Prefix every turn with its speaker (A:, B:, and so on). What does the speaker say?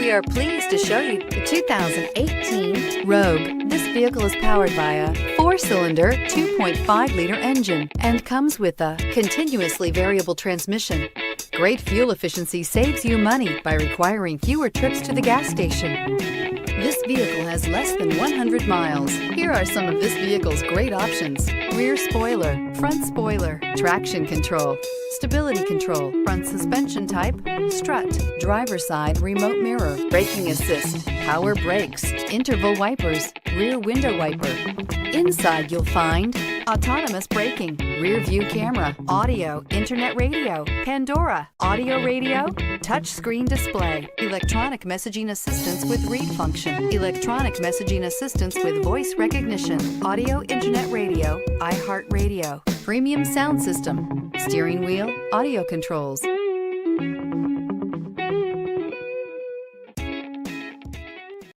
A: We are pleased to show you the 2018 Rogue. This vehicle is powered by a 4-cylinder, 2.5-liter engine and comes with a continuously variable transmission. Great fuel efficiency saves you money by requiring fewer trips to the gas station. This vehicle has less than 100 miles. Here are some of this vehicle's great options: rear spoiler, front spoiler, traction control, stability control, front suspension type, strut, driver's side remote mirror, braking assist, power brakes, interval wipers, rear window wiper. Inside you'll find autonomous braking, rear view camera, audio, internet radio, Pandora, audio radio, touchscreen display, electronic messaging assistance with read function, electronic messaging assistance with voice recognition, audio internet radio, iHeartRadio, premium sound system, steering wheel audio controls,